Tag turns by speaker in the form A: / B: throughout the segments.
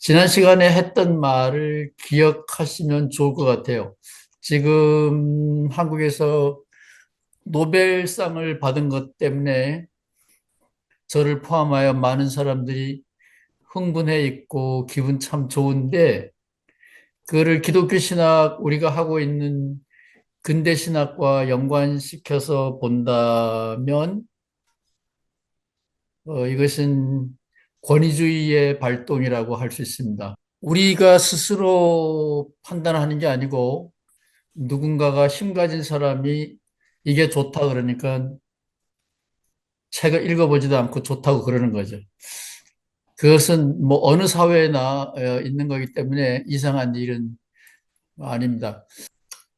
A: 지난 시간에 했던 말을 기억하시면 좋을 것 같아요. 지금 한국에서 노벨상을 받은 것 때문에 저를 포함하여 많은 사람들이 흥분해 있고 기분 참 좋은데, 그거를 기독교 신학, 우리가 하고 있는 근대 신학과 연관시켜서 본다면 이것은 권위주의의 발동이라고 할 수 있습니다. 우리가 스스로 판단하는 게 아니고 누군가가 힘 가진 사람이 이게 좋다 그러니까 책을 읽어보지도 않고 좋다고 그러는 거죠. 그것은 뭐 어느 사회나 있는 거기 때문에 이상한 일은 아닙니다.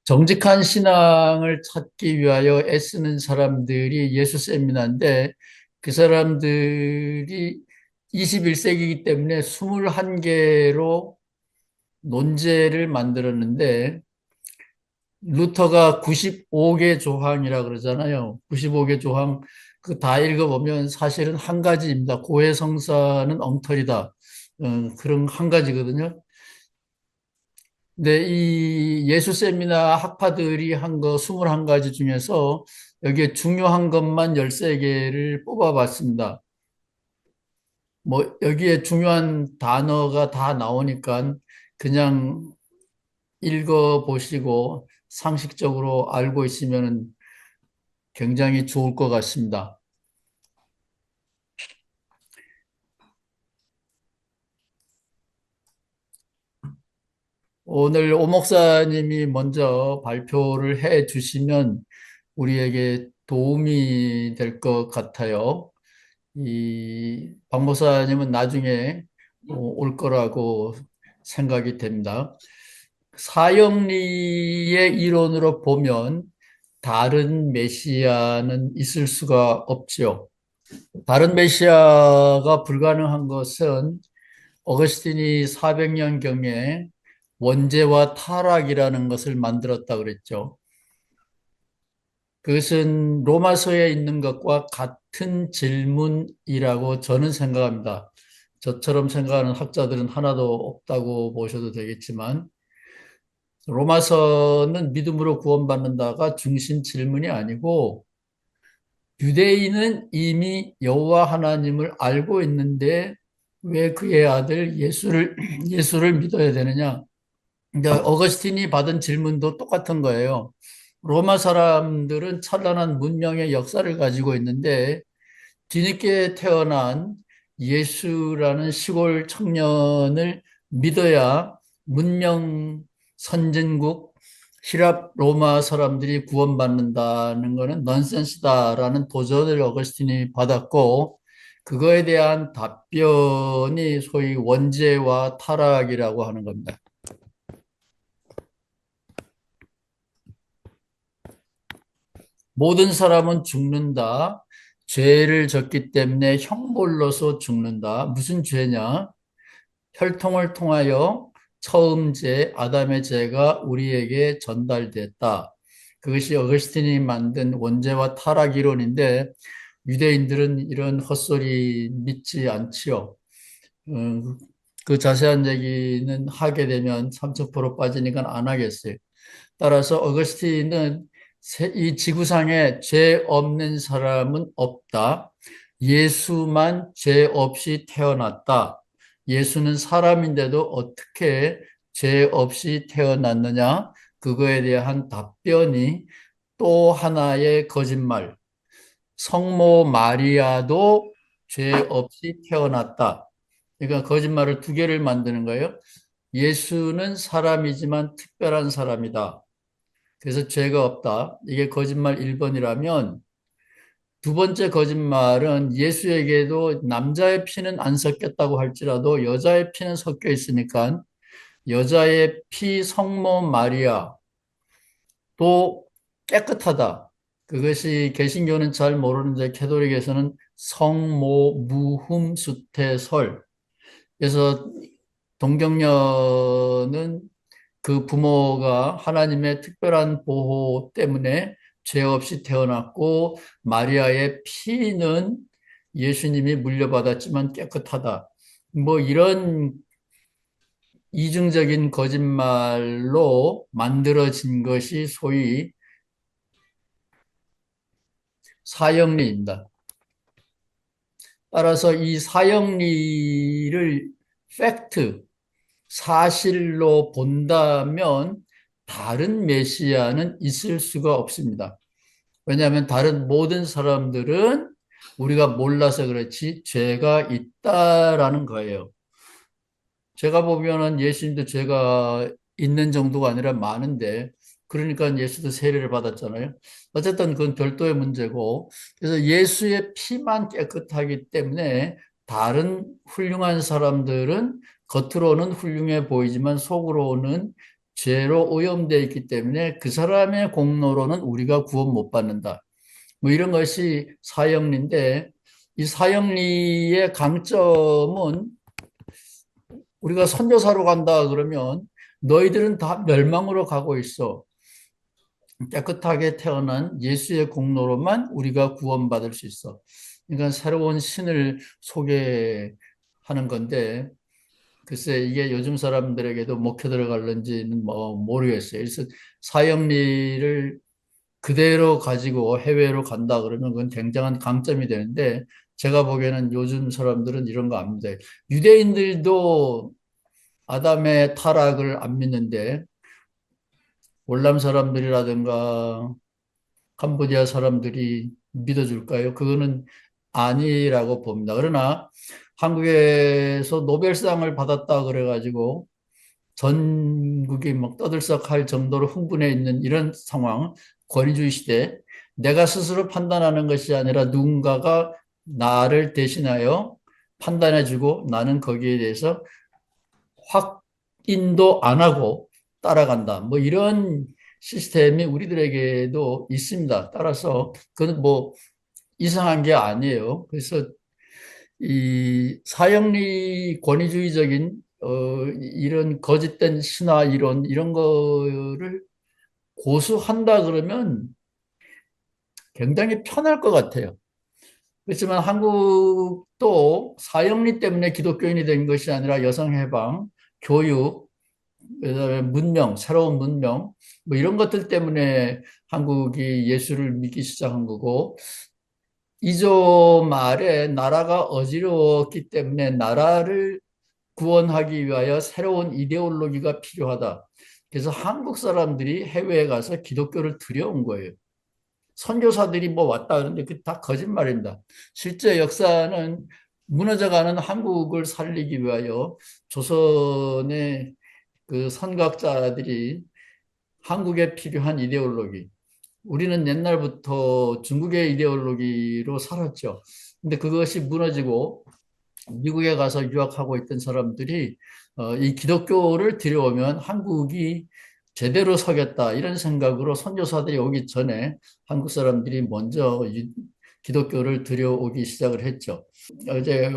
A: 정직한 신앙을 찾기 위하여 애쓰는 사람들이 예수 세미나인데, 그 사람들이 21세기이기 때문에 21개로 논제를 만들었는데, 루터가 95개 조항이라 그러잖아요. 95개 조항 그 다 읽어보면 사실은 한 가지입니다. 고해성사는 엉터리다. 그런 한 가지거든요. 근데 이 예수 세미나 학파들이 한 거 21가지 중에서 여기에 중요한 것만 13개를 뽑아봤습니다. 뭐 여기에 중요한 단어가 다 나오니까 그냥 읽어보시고 상식적으로 알고 있으면 굉장히 좋을 것 같습니다. 오늘 오 목사님이 먼저 발표를 해 주시면 우리에게 도움이 될 것 같아요. 이 박 목사님은 나중에 올 거라고 생각이 됩니다. 사형리의 이론으로 보면 다른 메시아는 있을 수가 없지요. 다른 메시아가 불가능한 것은 어거스틴이 400년경에 원죄와 타락이라는 것을 만들었다 그랬죠. 그것은 로마서에 있는 것과 같은 질문이라고 저는 생각합니다. 저처럼 생각하는 학자들은 하나도 없다고 보셔도 되겠지만, 로마서는 믿음으로 구원받는다가 중심 질문이 아니고, 유대인은 이미 여호와 하나님을 알고 있는데 왜 그의 아들 예수를 믿어야 되느냐? 이제 어거스틴이 받은 질문도 똑같은 거예요. 로마 사람들은 찬란한 문명의 역사를 가지고 있는데 뒤늦게 태어난 예수라는 시골 청년을 믿어야 문명 선진국 히랍 로마 사람들이 구원받는다는 것은 넌센스다라는 도전을 어거스틴이 받았고, 그거에 대한 답변이 소위 원죄와 타락이라고 하는 겁니다. 모든 사람은 죽는다. 죄를 졌기 때문에 형벌로서 죽는다. 무슨 죄냐? 혈통을 통하여 처음 죄, 아담의 죄가 우리에게 전달됐다. 그것이 어거스틴이 만든 원죄와 타락 이론인데 유대인들은 이런 헛소리 믿지 않지요. 그 자세한 얘기는 하게 되면 30% 빠지니까 안 하겠어요. 따라서 어거스틴은 이 지구상에 죄 없는 사람은 없다. 예수만 죄 없이 태어났다. 예수는 사람인데도 어떻게 죄 없이 태어났느냐? 그거에 대한 답변이 또 하나의 거짓말. 성모 마리아도 죄 없이 태어났다. 그러니까 거짓말을 두 개를 만드는 거예요. 예수는 사람이지만 특별한 사람이다. 그래서 죄가 없다. 이게 거짓말 1번이라면, 두 번째 거짓말은 예수에게도 남자의 피는 안 섞였다고 할지라도 여자의 피는 섞여 있으니까 여자의 피 성모 마리아도 깨끗하다. 그것이 개신교는 잘 모르는데 캐톨릭에서는 성모 무흠수태설. 그래서 동정녀는 그 부모가 하나님의 특별한 보호 때문에 죄 없이 태어났고, 마리아의 피는 예수님이 물려받았지만 깨끗하다. 뭐 이런 이중적인 거짓말로 만들어진 것이 소위 사형리입니다. 따라서 이 사형리를 팩트, 사실로 본다면 다른 메시아는 있을 수가 없습니다. 왜냐하면 다른 모든 사람들은 우리가 몰라서 그렇지 죄가 있다라는 거예요. 제가 보면은 예수님도 죄가 있는 정도가 아니라 많은데, 그러니까 예수도 세례를 받았잖아요. 어쨌든 그건 별도의 문제고, 그래서 예수의 피만 깨끗하기 때문에 다른 훌륭한 사람들은 겉으로는 훌륭해 보이지만 속으로는 죄로 오염되어 있기 때문에 그 사람의 공로로는 우리가 구원 못 받는다. 뭐 이런 것이 사형리인데, 이 사형리의 강점은 우리가 선교사로 간다 그러면 너희들은 다 멸망으로 가고 있어. 깨끗하게 태어난 예수의 공로로만 우리가 구원받을 수 있어. 그러니까 새로운 신을 소개하는 건데, 글쎄 이게 요즘 사람들에게도 먹혀 들어갈는지는 뭐 모르겠어요. 그래서 사형리를 그대로 가지고 해외로 간다 그러면 그건 굉장한 강점이 되는데, 제가 보기에는 요즘 사람들은 이런 거 압니다. 유대인들도 아담의 타락을 안 믿는데 월남 사람들이라든가 캄보디아 사람들이 믿어줄까요? 그거는 아니라고 봅니다. 그러나 한국에서 노벨상을 받았다 그래가지고 전국이 막 떠들썩할 정도로 흥분해 있는 이런 상황, 권위주의 시대, 내가 스스로 판단하는 것이 아니라 누군가가 나를 대신하여 판단해주고 나는 거기에 대해서 확인도 안 하고 따라간다. 뭐 이런 시스템이 우리들에게도 있습니다. 따라서 그건 뭐 이상한 게 아니에요. 그래서 이 사형리 권위주의적인 이런 거짓된 신화 이론 이런 거를 고수한다 그러면 굉장히 편할 것 같아요. 그렇지만 한국도 사형리 때문에 기독교인이 된 것이 아니라 여성 해방, 교육, 그다음에 문명, 새로운 문명, 뭐 이런 것들 때문에 한국이 예수를 믿기 시작한 거고, 이조 말에 나라가 어지러웠기 때문에 나라를 구원하기 위하여 새로운 이데올로기가 필요하다. 그래서 한국 사람들이 해외에 가서 기독교를 들여온 거예요. 선교사들이 뭐 왔다 그러는데 그 다 거짓말입니다. 실제 역사는 무너져가는 한국을 살리기 위하여 조선의 그 선각자들이 한국에 필요한 이데올로기, 우리는 옛날부터 중국의 이데올로기로 살았죠. 근데 그것이 무너지고 미국에 가서 유학하고 있던 사람들이 이 기독교를 들여오면 한국이 제대로 서겠다 이런 생각으로 선교사들이 오기 전에 한국 사람들이 먼저 기독교를 들여오기 시작을 했죠. 어제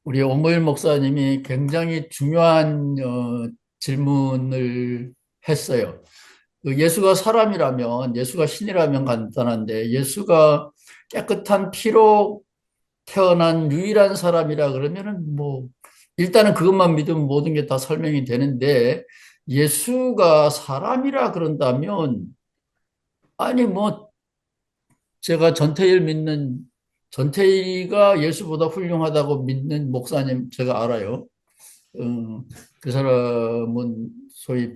A: 우리 오모일 목사님이 굉장히 중요한 질문을 했어요. 그 예수가 사람이라면, 예수가 신이라면 간단한데, 예수가 깨끗한 피로 태어난 유일한 사람이라 그러면은 뭐, 일단은 그것만 믿으면 모든 게 다 설명이 되는데, 예수가 사람이라 그런다면, 아니 뭐, 제가 전태일 믿는, 전태일이가 예수보다 훌륭하다고 믿는 목사님 제가 알아요. 음, 그 사람은 소위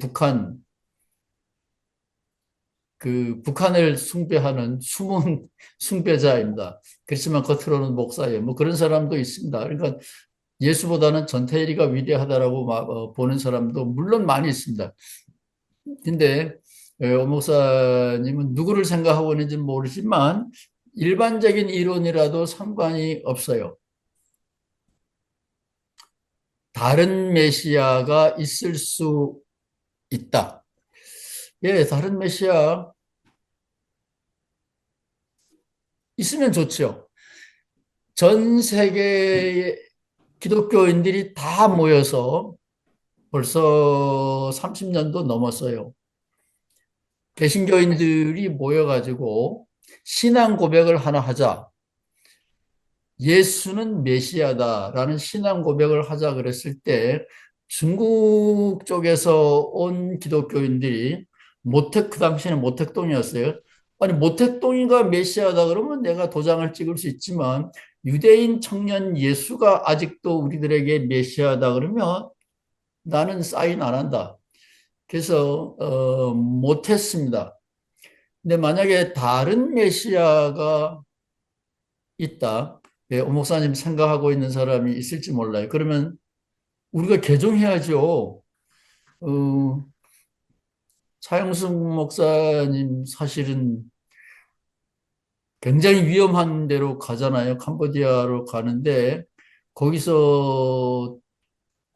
A: 북한을 숭배하는 숨은 숭배자입니다. 그렇지만 겉으로는 목사예요. 뭐 그런 사람도 있습니다. 그러니까 예수보다는 전태일이가 위대하다라고 보는 사람도 물론 많이 있습니다. 근데 오 목사님은 누구를 생각하고 있는지는 모르지만 일반적인 이론이라도 상관이 없어요. 다른 메시아가 있을 수 있다. 예, 다른 메시아 있으면 좋죠. 전 세계의 기독교인들이 다 모여서 벌써 30년도 넘었어요. 개신교인들이 모여가지고 신앙 고백을 하나 하자. 예수는 메시아다라는 신앙 고백을 하자 그랬을 때 중국 쪽에서 온 기독교인들이 그 당시에는 모택동이었어요. 아니, 모택동이가 메시아다 그러면 내가 도장을 찍을 수 있지만 유대인 청년 예수가 아직도 우리들에게 메시아다 그러면 나는 사인 안 한다. 그래서 못했습니다. 근데 만약에 다른 메시아가 있다. 예, 오 목사님 생각하고 있는 사람이 있을지 몰라요. 그러면 우리가 개종해야죠. 어, 차영숙 목사님 사실은 굉장히 위험한 데로 가잖아요. 캄보디아로 가는데 거기서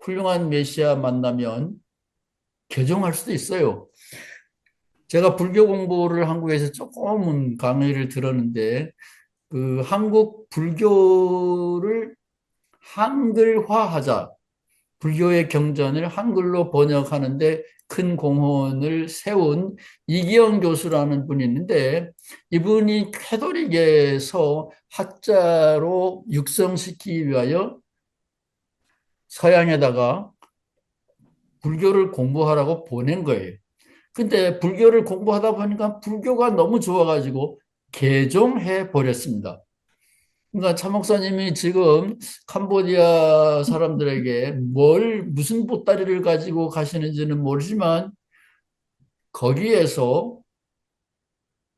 A: 훌륭한 메시아 만나면 개종할 수도 있어요. 제가 불교 공부를 한국에서 조금은 강의를 들었는데 그 한국 불교를 한글화하자. 불교의 경전을 한글로 번역하는데 큰 공헌을 세운 이기영 교수라는 분이 있는데 이분이 캐톨릭에서 학자로 육성시키기 위하여 서양에다가 불교를 공부하라고 보낸 거예요. 근데 불교를 공부하다 보니까 불교가 너무 좋아가지고 개종해 버렸습니다. 그러니까 차 목사님이 지금 캄보디아 사람들에게 무슨 보따리를 가지고 가시는지는 모르지만 거기에서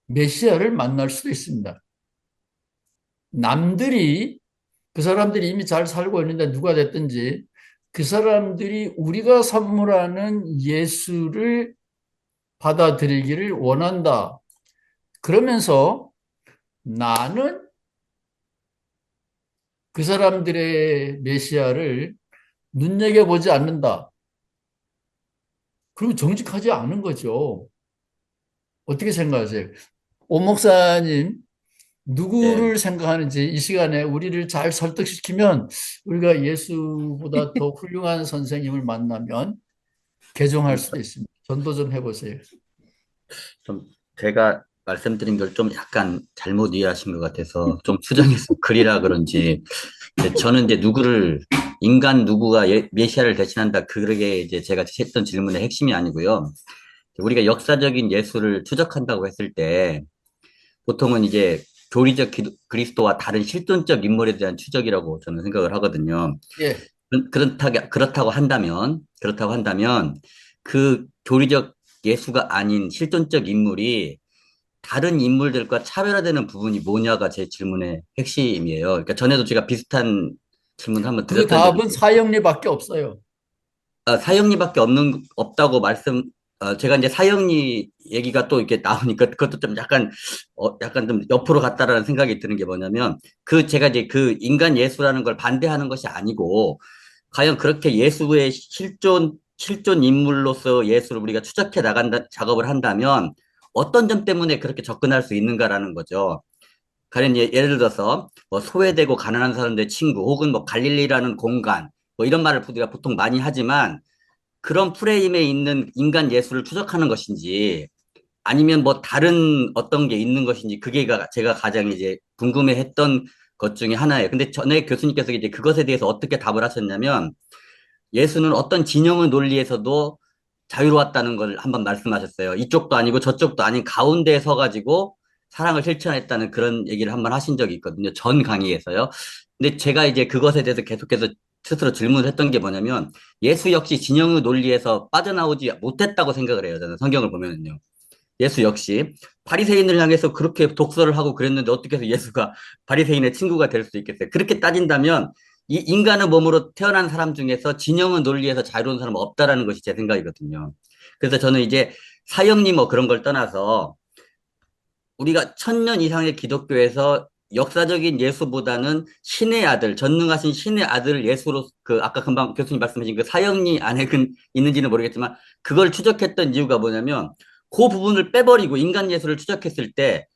A: 메시아를 만날 수도 있습니다. 남들이, 그 사람들이 이미 잘 살고 있는데 누가 됐든지 그 사람들이 우리가 선물하는 예수를 받아들이기를 원한다. 그러면서 나는 그 사람들의 메시아를 눈여겨보지 않는다. 그리고 정직하지 않은 거죠. 어떻게 생각하세요? 오 목사님,
B: 예,
A: 누구를 생각하는지 이 시간에 우리를 잘 설득시키면 우리가 예수보다 더 훌륭한 선생님을 만나면 개종할
B: 좀,
A: 수도 있습니다. 전도 좀 해보세요.
B: 좀 제가 말씀드린 걸 좀 약간 잘못 이해하신 것 같아서 좀 수정해서 글이라 그런지 근데 저는 이제 인간 누구가 메시아를 대신한다 그게 이제 제가 했던 질문의 핵심이 아니고요. 우리가 역사적인 예수를 추적한다고 했을 때 보통은 이제 교리적 그리스도와 다른 실존적 인물에 대한 추적이라고 저는 생각을 하거든요.
A: 예.
B: 그렇다고 한다면 그 교리적 예수가 아닌 실존적 인물이 다른 인물들과 차별화되는 부분이 뭐냐가 제 질문의 핵심이에요. 그러니까 전에도 제가 비슷한 질문을 한번
A: 그
B: 드렸던 적이
A: 답은
B: 있어요.
A: 사형리밖에 없어요.
B: 사형리밖에 없다고 제가 이제 사형리 얘기가 또 이렇게 나오니까 그것도 좀 약간 좀 옆으로 갔다라는 생각이 드는 게 뭐냐면, 제가 이제 그 인간 예수라는 걸 반대하는 것이 아니고, 과연 그렇게 예수의 실존 인물로서 예수를 우리가 작업을 한다면, 어떤 점 때문에 그렇게 접근할 수 있는가라는 거죠. 가령 예를 들어서 뭐 소외되고 가난한 사람들의 친구 혹은 뭐 갈릴리라는 공간 뭐 이런 말을 우리가 보통 많이 하지만 그런 프레임에 있는 인간 예수를 추적하는 것인지 아니면 뭐 다른 어떤 게 있는 것인지 제가 가장 이제 궁금해했던 것 중에 하나예요. 근데 전에 교수님께서 이제 그것에 대해서 어떻게 답을 하셨냐면 예수는 어떤 진영의 논리에서도 자유로웠다는 걸 한번 말씀하셨어요. 이쪽도 아니고 저쪽도 아닌 가운데에 서가지고 사랑을 실천했다는 그런 얘기를 한번 하신 적이 있거든요. 전 강의에서요. 근데 제가 이제 그것에 대해서 계속해서 스스로 질문을 했던 게 뭐냐면 예수 역시 진영의 논리에서 빠져나오지 못했다고 생각을 해요. 저는 성경을 보면은요. 예수 역시 바리새인을 향해서 그렇게 독설을 하고 그랬는데 어떻게 해서 예수가 바리새인의 친구가 될 수 있겠어요? 그렇게 따진다면 이 인간의 몸으로 태어난 사람 중에서 진영의 논리에서 자유로운 사람은 없다라는 것이 제 생각이거든요. 그래서 저는 이제 사형리 뭐 그런 걸 떠나서 우리가 1000년 이상의 기독교에서 역사적인 예수보다는 신의 아들, 전능하신 신의 아들을 예수로 아까 금방 교수님 말씀하신 그 사형리 안에 있는지는 모르겠지만 그걸 추적했던 이유가 뭐냐면 그 부분을 빼버리고 인간 예수를 추적했을 때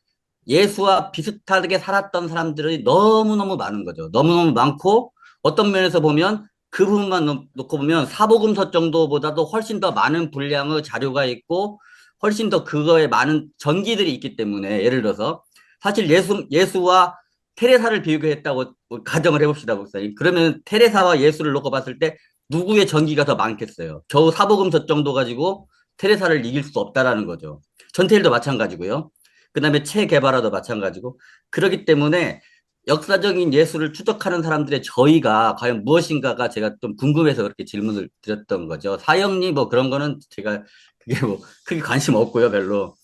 B: 예수와 비슷하게 살았던 사람들이 너무너무 많은 거죠. 너무너무 많고 어떤 면에서 보면 그 부분만 놓고 보면 사복음서 정도보다도 훨씬 더 많은 분량의 자료가 있고 훨씬 더 그거에 많은 전기들이 있기 때문에 예를 들어서 사실 예수와 테레사를 비교했다고 가정을 해봅시다, 목사님. 그러면 테레사와 예수를 놓고 봤을 때 누구의 전기가 더 많겠어요? 겨우 사복음서 정도 가지고 테레사를 이길 수 없다라는 거죠. 전태일도 마찬가지고요. 그다음에 체 게바라도 마찬가지고. 그렇기 때문에 역사적인 예술을 추적하는 사람들의 저희가 과연 무엇인가가 제가 좀 궁금해서 그렇게 질문을 드렸던 거죠. 사형리 뭐 그런 거는 제가 그게 뭐 크게 관심 없고요, 별로.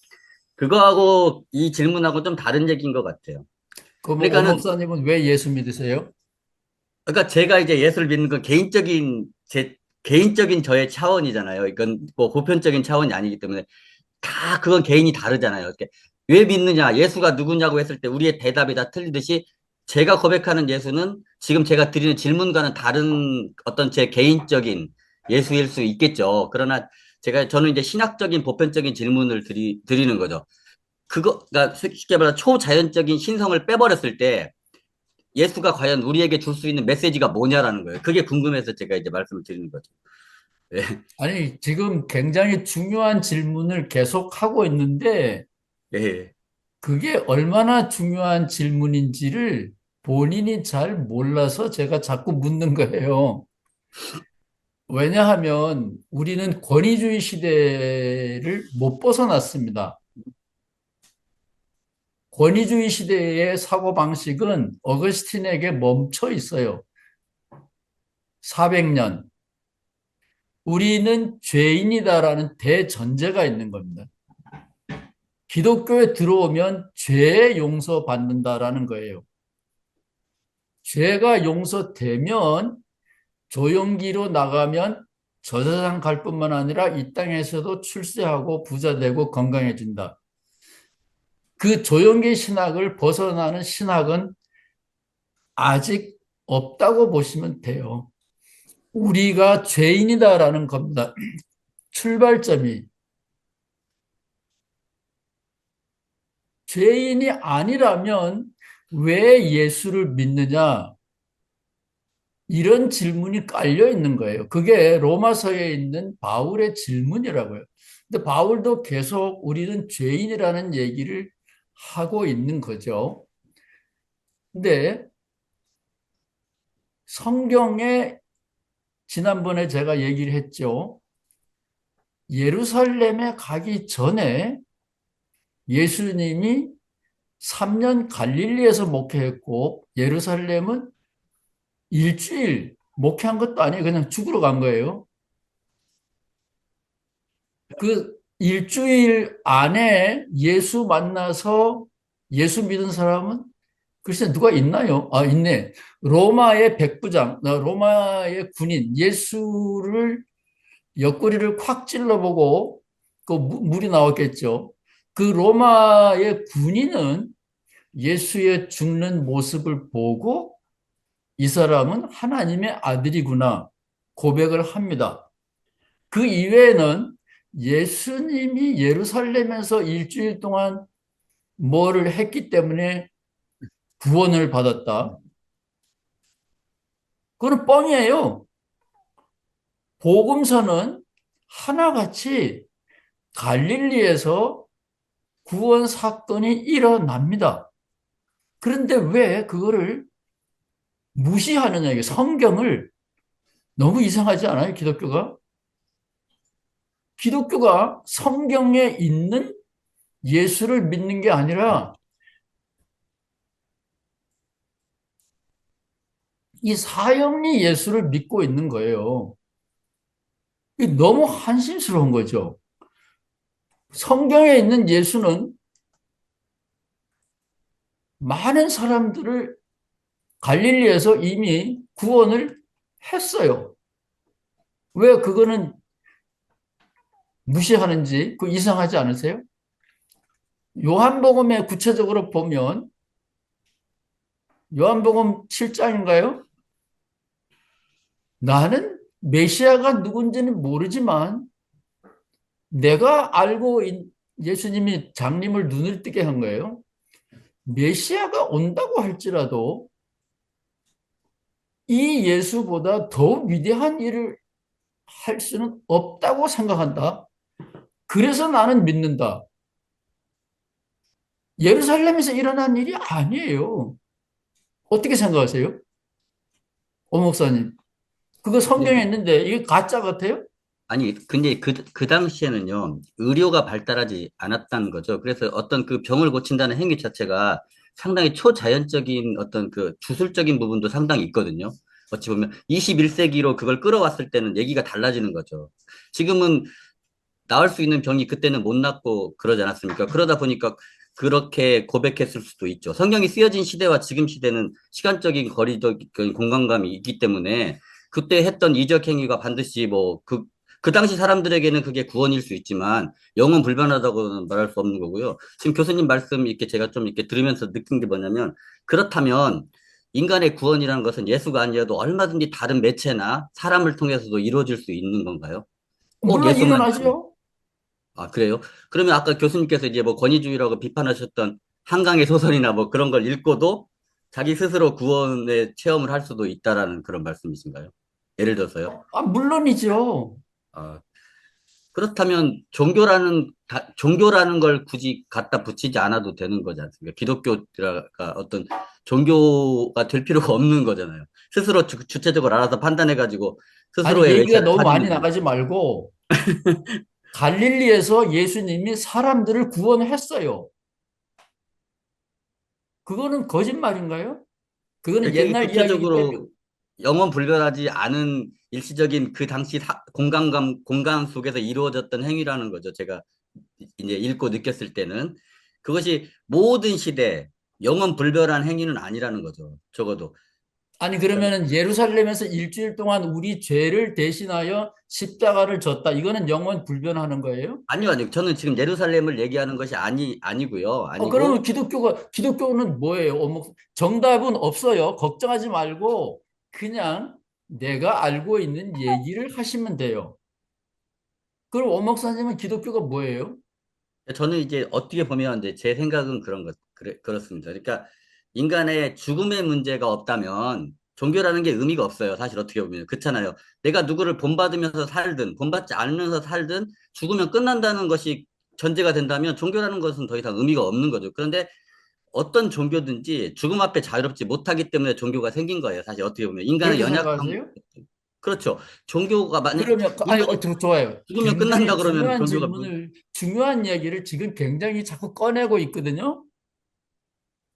B: 그거하고 이 질문하고 좀 다른 얘기인 것 같아요.
A: 그럼 오
B: 그러니까는
A: 목사님은 왜 예수 믿으세요?
B: 그러니까 제가 이제 예술을 믿는 건 개인적인 제 개인적인 저의 차원이잖아요. 이건 뭐 보편적인 차원이 아니기 때문에 다 그건 개인이 다르잖아요. 이렇게 왜 믿느냐, 예수가 누구냐고 했을 때 우리의 대답이 다 틀리듯이 제가 고백하는 예수는 지금 제가 드리는 질문과는 다른 어떤 제 개인적인 예수일 수 있겠죠. 그러나 저는 이제 신학적인 보편적인 질문을 드리는 거죠. 그러니까 쉽게 말해 초자연적인 신성을 빼버렸을 때 예수가 과연 우리에게 줄 수 있는 메시지가 뭐냐라는 거예요. 그게 궁금해서 제가 이제 말씀을 드리는 거죠. 예,
A: 아니, 지금 굉장히 중요한 질문을 계속 하고 있는데
B: 예,
A: 그게 얼마나 중요한 질문인지를 본인이 잘 몰라서 제가 자꾸 묻는 거예요. 왜냐하면 우리는 권위주의 시대를 못 벗어났습니다. 권위주의 시대의 사고방식은 어거스틴에게 멈춰 있어요. 400년. 우리는 죄인이다라는 대전제가 있는 겁니다. 기독교에 들어오면 죄 용서받는다라는 거예요. 죄가 용서되면 조용기로 나가면 저세상 갈 뿐만 아니라 이 땅에서도 출세하고 부자 되고 건강해진다. 그 조용기 신학을 벗어나는 신학은 아직 없다고 보시면 돼요. 우리가 죄인이다라는 겁니다. 출발점이. 죄인이 아니라면 왜 예수를 믿느냐? 이런 질문이 깔려 있는 거예요. 그게 로마서에 있는 바울의 질문이라고요. 근데 바울도 계속 우리는 죄인이라는 얘기를 하고 있는 거죠. 근데 성경에 지난번에 제가 얘기를 했죠. 예루살렘에 가기 전에 예수님이 3년 갈릴리에서 목회했고 예루살렘은 일주일 목회한 것도 아니에요. 그냥 죽으러 간 거예요. 그 일주일 안에 예수 만나서 예수 믿은 사람은 글쎄 누가 있나요? 아, 있네. 로마의 백부장, 로마의 군인, 예수를 옆구리를 콱 찔러보고 그 물이 나왔겠죠. 그 로마의 군인은 예수의 죽는 모습을 보고 이 사람은 하나님의 아들이구나 고백을 합니다. 그 이외에는 예수님이 예루살렘에서 일주일 동안 뭐를 했기 때문에 구원을 받았다. 그건 뻥이에요. 복음서는 하나같이 갈릴리에서 구원 사건이 일어납니다. 그런데 왜 그거를 무시하느냐, 이게 성경을 너무 이상하지 않아요, 기독교가? 기독교가 성경에 있는 예수를 믿는 게 아니라 이 사형리 예수를 믿고 있는 거예요. 이게 너무 한심스러운 거죠. 성경에 있는 예수는 많은 사람들을 갈릴리에서 이미 구원을 했어요. 왜 그거는 무시하는지 그 이상하지 않으세요? 요한복음에 구체적으로 보면 요한복음 7장인가요? 나는 메시아가 누군지는 모르지만 내가 알고 예수님이 장님을 눈을 뜨게 한 거예요. 메시아가 온다고 할지라도 이 예수보다 더 위대한 일을 할 수는 없다고 생각한다. 그래서 나는 믿는다. 예루살렘에서 일어난 일이 아니에요. 어떻게 생각하세요? 오 목사님. 그거 성경에
B: 근데
A: 있는데 이게 가짜 같아요?
B: 아니, 근데 그 당시에는요, 의료가 발달하지 않았다는 거죠. 그래서 어떤 그 병을 고친다는 행위 자체가 상당히 초자연적인 어떤 그 주술적인 부분도 상당히 있거든요. 어찌 보면 21세기로 그걸 끌어왔을 때는 얘기가 달라지는 거죠. 지금은 나을 수 있는 병이 그때는 못 낫고 그러지 않았습니까? 그러다 보니까 그렇게 고백했을 수도 있죠. 성경이 쓰여진 시대와 지금 시대는 시간적인 거리적인 공간감이 있기 때문에 그때 했던 이적 행위가 반드시 그 당시 사람들에게는 그게 구원일 수 있지만 영원 불변하다고는 말할 수 없는 거고요. 지금 교수님 말씀 이렇게 제가 좀 이렇게 들으면서 느낀 게 뭐냐면 그렇다면 인간의 구원이라는 것은 예수가 아니어도 얼마든지 다른 매체나 사람을 통해서도 이루어질 수 있는 건가요? 꼭
A: 물론
B: 예수만
A: 일어나죠.
B: 아, 그래요? 그러면 아까 교수님께서 이제 뭐 권위주의라고 비판하셨던 한강의 소설이나 뭐 그런 걸 읽고도 자기 스스로 구원의 체험을 할 수도 있다라는 그런 말씀이신가요? 예를 들어서요.
A: 물론이죠.
B: 아, 그렇다면 종교라는 걸 굳이 갖다 붙이지 않아도 되는 거지 않습니까? 기독교가 어떤 종교가 될 필요가 없는 거잖아요. 스스로 주체적으로 알아서 판단해가지고
A: 아니,
B: 스스로의
A: 얘기가
B: 외자를
A: 너무 많이
B: 가지면 되는
A: 나가지 말고 갈릴리에서 예수님이 사람들을 구원했어요. 그거는 거짓말인가요? 그거는
B: 이렇게
A: 옛날 이야기이기 때문에
B: 구체적으로 영원 불변하지 않은 일시적인 그 당시 공간 속에서 이루어졌던 행위라는 거죠. 제가 이제 읽고 느꼈을 때는 그것이 모든 시대 영원 불변한 행위는 아니라는 거죠. 적어도.
A: 아니
B: 그러니까
A: 그러면은 예루살렘에서 일주일 동안 우리 죄를 대신하여 십자가를 졌다. 이거는 영원 불변하는 거예요?
B: 아니요, 아니요. 저는 지금 예루살렘을 얘기하는 것이 아니고요.
A: 그러면
B: 아니고
A: 기독교는 뭐예요? 정답은 없어요. 걱정하지 말고 그냥 내가 알고 있는 얘기를 하시면 돼요. 그럼 오 목사님은 기독교가 뭐예요?
B: 저는 이제 어떻게 보면 이제 제 생각은 그렇습니다. 그러니까 인간의 죽음의 문제가 없다면 종교라는 게 의미가 없어요. 사실 어떻게 보면. 그렇잖아요. 내가 누구를 본받으면서 살든 본받지 않으면서 살든 죽으면 끝난다는 것이 전제가 된다면 종교라는 것은 더 이상 의미가 없는 거죠. 그런데 어떤 종교든지 죽음 앞에 자유롭지 못하기 때문에 종교가 생긴 거예요. 사실 어떻게 보면. 인간의
A: 그렇게
B: 연약함.
A: 생각하세요?
B: 그렇죠. 종교가 만약
A: 그러면
B: 우리가
A: 좋아요.
B: 죽으면 끝난다
A: 굉장히
B: 그러면
A: 중요한
B: 종교가
A: 중요한 이야기를 지금 굉장히 자꾸 꺼내고 있거든요.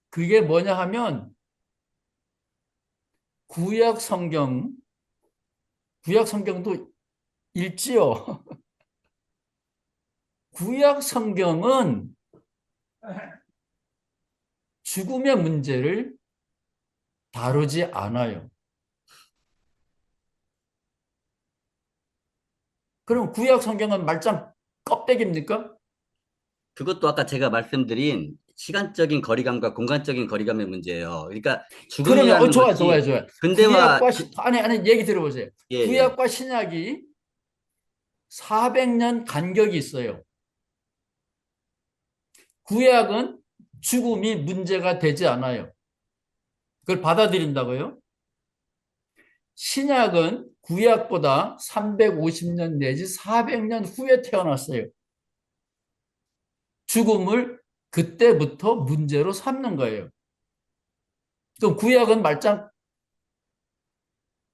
A: 그게 뭐냐 하면 구약 성경, 구약 성경도 읽지요. 구약 성경은 죽음의 문제를 다루지 않아요. 그럼 구약 성경은 말짱 껍데기입니까?
B: 그것도 아까 제가 말씀드린 시간적인 거리감과 공간적인 거리감의 문제예요. 그러니까
A: 그러면
B: 죽음이라는
A: 좋아요, 좋아요,
B: 것이
A: 좋아요.
B: 근대화
A: 아니 얘기 들어보세요.
B: 예, 예.
A: 구약과 신약이 400년 간격이 있어요. 구약은 죽음이 문제가 되지 않아요. 그걸 받아들인다고요? 신약은 구약보다 350년 내지 400년 후에 태어났어요. 죽음을 그때부터 문제로 삼는 거예요. 그럼 구약은 말짱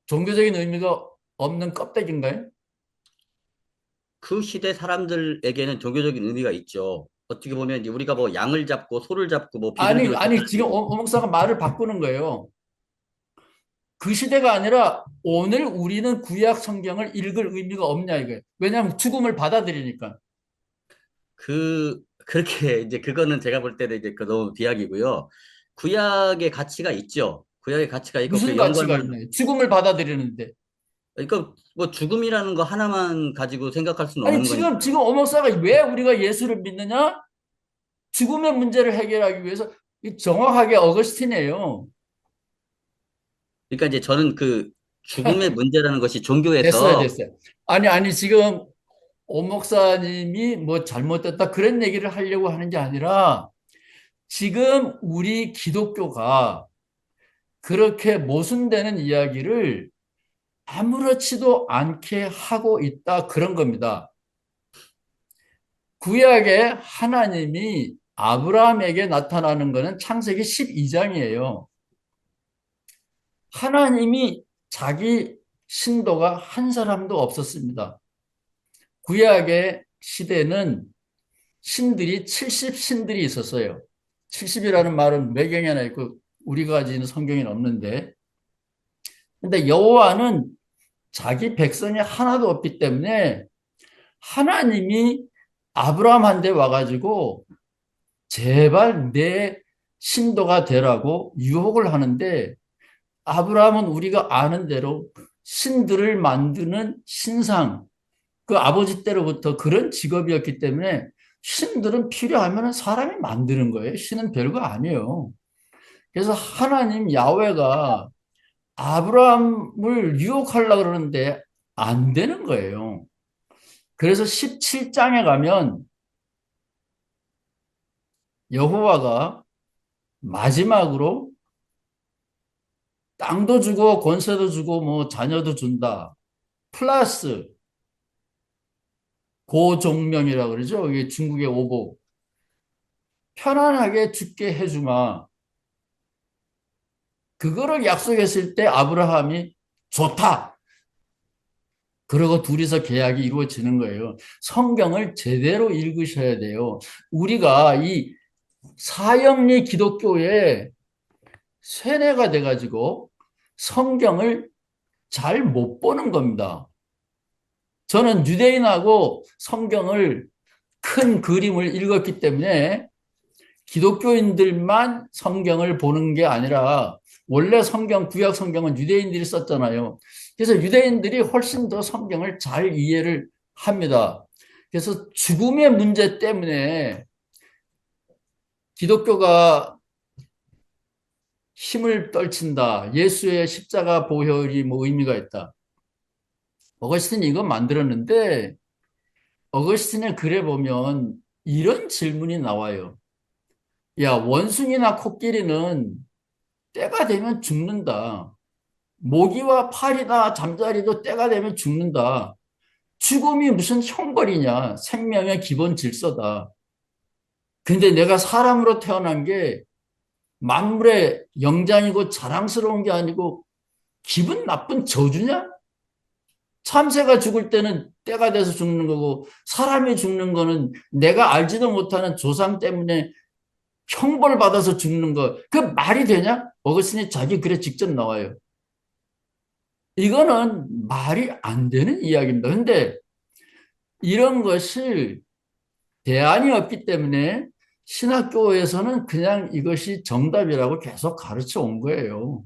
A: 종교적인 의미가 없는 껍데기인가요?
B: 그 시대 사람들에게는 종교적인 의미가 있죠. 어떻게 보면 이제 우리가 뭐 양을 잡고 소를 잡고 뭐 비둘기를
A: 아니, 지금
B: 잡고
A: 목사가 말을 바꾸는 거예요. 그 시대가 아니라 오늘 우리는 구약 성경을 읽을 의미가 없냐 이거예요. 왜냐하면 죽음을 받아들이니까.
B: 그렇게 이제 그거는 제가 볼 때는 이제 그 너무 비약이고요. 구약의 가치가 있죠. 구약의 가치가 있고
A: 무슨
B: 그
A: 가치가
B: 연관만
A: 있나요? 죽음을 받아들이는데.
B: 그러니까 뭐 죽음이라는 거 하나만 가지고 생각할 수는
A: 아니,
B: 없는
A: 지금
B: 거니까요.
A: 오목사가 왜 우리가 예수를 믿느냐? 죽음의 문제를 해결하기 위해서 정확하게 어거스틴이에요.
B: 그러니까 이제 저는 그 죽음의 문제라는 것이
A: 됐어요,
B: 종교에서
A: 됐어요. 아니, 지금 오 목사님이 뭐 잘못됐다 그런 얘기를 하려고 하는 게 아니라 지금 우리 기독교가 그렇게 모순되는 이야기를 아무렇지도 않게 하고 있다 그런 겁니다. 구약에 하나님이 아브라함에게 나타나는 것은 창세기 12장이에요. 하나님이 자기 신도가 한 사람도 없었습니다. 구약의 시대는 신들이 70신들이 있었어요. 70이라는 말은 매경에 하나 있고 우리가 가지는 성경에는 없는데, 근데 여호와는 자기 백성이 하나도 없기 때문에 하나님이 아브라함한테 와가지고 제발 내 신도가 되라고 유혹을 하는데, 아브라함은 우리가 아는 대로 신들을 만드는 신상, 그 아버지 때로부터 그런 직업이었기 때문에 신들은 필요하면 사람이 만드는 거예요. 신은 별거 아니에요. 그래서 하나님 야훼가 아브라함을 유혹하려고 그러는데 안 되는 거예요. 그래서 17장에 가면 여호와가 마지막으로 땅도 주고 권세도 주고 뭐 자녀도 준다. 플러스 고종명이라고 그러죠. 이게 중국의 오복. 편안하게 죽게 해주마. 그거를 약속했을 때 아브라함이 좋다. 그러고 둘이서 계약이 이루어지는 거예요. 성경을 제대로 읽으셔야 돼요. 우리가 이 사형리 기독교에 세뇌가 돼가지고 성경을 잘 못 보는 겁니다. 저는 유대인하고 성경을 큰 그림을 읽었기 때문에 기독교인들만 성경을 보는 게 아니라 원래 성경, 구약 성경은 유대인들이 썼잖아요. 그래서 유대인들이 훨씬 더 성경을 잘 이해를 합니다. 그래서 죽음의 문제 때문에 기독교가 힘을 떨친다. 예수의 십자가 보혈이 뭐 의미가 있다. 어거스틴이 이거 만들었는데 어거스틴의 글에 보면 이런 질문이 나와요. 야, 원숭이나 코끼리는 때가 되면 죽는다. 모기와 파리나 잠자리도 때가 되면 죽는다. 죽음이 무슨 형벌이냐. 생명의 기본 질서다. 근데 내가 사람으로 태어난 게 만물의 영장이고 자랑스러운 게 아니고 기분 나쁜 저주냐? 참새가 죽을 때는 때가 돼서 죽는 거고 사람이 죽는 거는 내가 알지도 못하는 조상 때문에 형벌 받아서 죽는 거. 그 말이 되냐? 어거스틴이 자기 글에 직접 나와요. 이거는 말이 안 되는 이야기입니다. 근데 이런 것이 대안이 없기 때문에 신학교에서는 그냥 이것이 정답이라고 계속 가르쳐 온 거예요.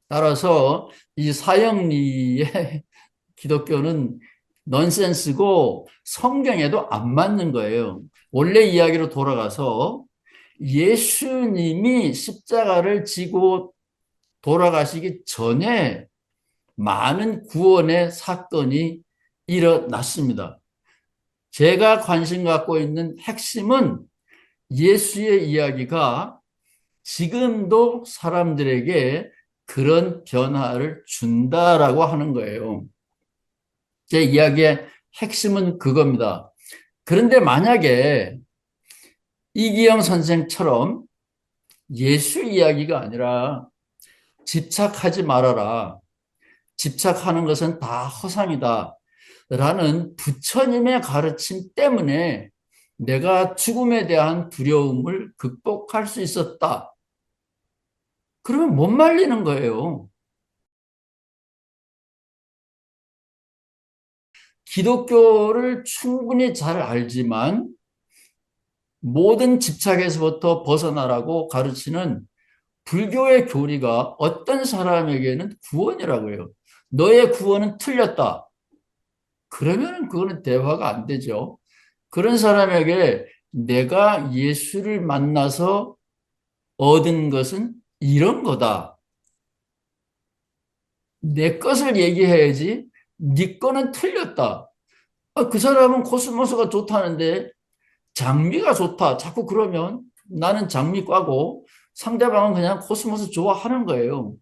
A: 따라서 이 사형리의 기독교는 넌센스고 성경에도 안 맞는 거예요. 원래 이야기로 돌아가서 예수님이 십자가를 지고 돌아가시기 전에 많은 구원의 사건이 일어났습니다. 제가 관심 갖고 있는 핵심은 예수의 이야기가 지금도 사람들에게 그런 변화를 준다라고 하는 거예요. 제 이야기의 핵심은 그겁니다. 그런데 만약에 이기영 선생처럼 예수 이야기가 아니라 집착하지 말아라. 집착하는 것은 다 허상이다. 라는 부처님의 가르침 때문에 내가 죽음에 대한 두려움을 극복할 수 있었다. 그러면 못 말리는 거예요. 기독교를 충분히 잘 알지만 모든 집착에서부터 벗어나라고 가르치는 불교의 교리가 어떤 사람에게는 구원이라고 해요. 너의 구원은 틀렸다. 그러면 그거는 대화가 안 되죠. 그런 사람에게 내가 예수를 만나서 얻은 것은 이런 거다. 내 것을 얘기해야지. 네 거는 틀렸다. 그 사람은 코스모스가 좋다는데 장미가 좋다. 자꾸 그러면 나는 장미과고 상대방은 그냥 코스모스 좋아하는 거예요.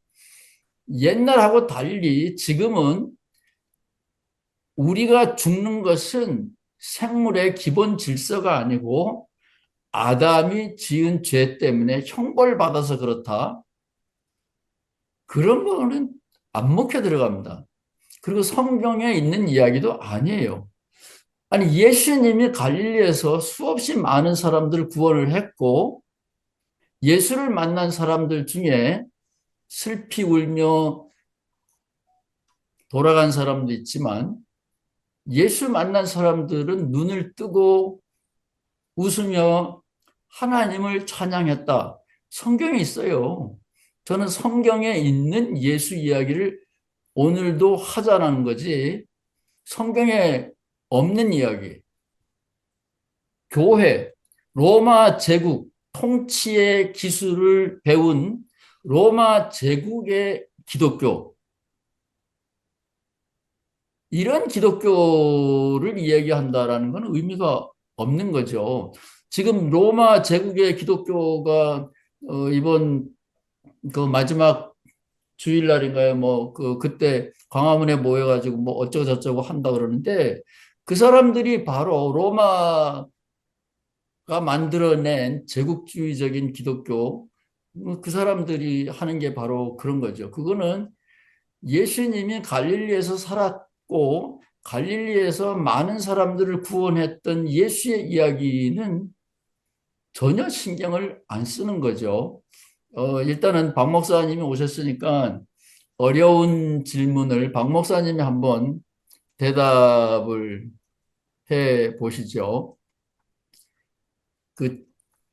A: 옛날하고 달리 지금은 우리가 죽는 것은 생물의 기본 질서가 아니고 아담이 지은 죄 때문에 형벌받아서 그렇다. 그런 거는 안 먹혀 들어갑니다. 그리고 성경에 있는 이야기도 아니에요. 아니, 예수님이 갈릴리에서 수없이 많은 사람들을 구원을 했고, 예수를 만난 사람들 중에 슬피 울며 돌아간 사람도 있지만, 예수 만난 사람들은 눈을 뜨고 웃으며 하나님을 찬양했다. 성경에 있어요. 저는 성경에 있는 예수 이야기를 오늘도 하자라는 거지, 성경에 없는 이야기. 교회, 로마 제국, 통치의 기술을 배운 로마 제국의 기독교, 이런 기독교를 이야기한다라는 건 의미가 없는 거죠. 지금 로마 제국의 기독교가 이번 그 마지막 주일날인가요? 뭐 그때 광화문에 모여가지고 뭐 어쩌고 저쩌고 한다 그러는데, 그 사람들이 바로 로마가 만들어낸 제국주의적인 기독교, 그 사람들이 하는 게 바로 그런 거죠. 그거는 예수님이 갈릴리에서 살았고 갈릴리에서 많은 사람들을 구원했던 예수의 이야기는 전혀 신경을 안 쓰는 거죠. 일단은 박 목사님이 오셨으니까 어려운 질문을 박 목사님이 한번 대답을 해 보시죠. 그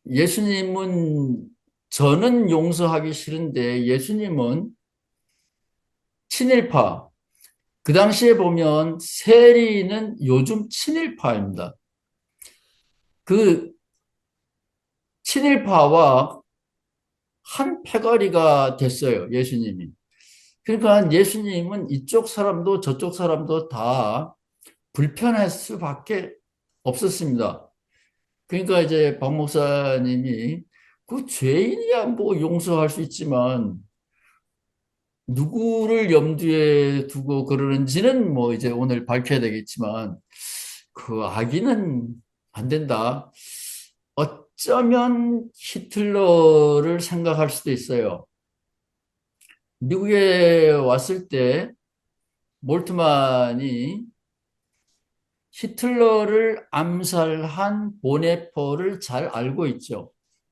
A: 예수님은, 저는 용서하기 싫은데 예수님은 친일파, 그 당시에 보면 세리는 요즘 친일파입니다. 그 친일파와 한 패거리가 됐어요, 예수님이. 그러니까 예수님은 이쪽 사람도 저쪽 사람도 다 불편할 수밖에 없었습니다. 그러니까 이제 박 목사님이 그 죄인이야 뭐 용서할 수 있지만 누구를 염두에 두고 그러는지는 뭐 이제 오늘 밝혀야 되겠지만, 그 아기는 안 된다. 어쩌면 히틀러를 생각할 수도 있어요. 미국에 왔을 때 몰트만이 히틀러를 암살한 보네퍼를 잘 알고 있죠.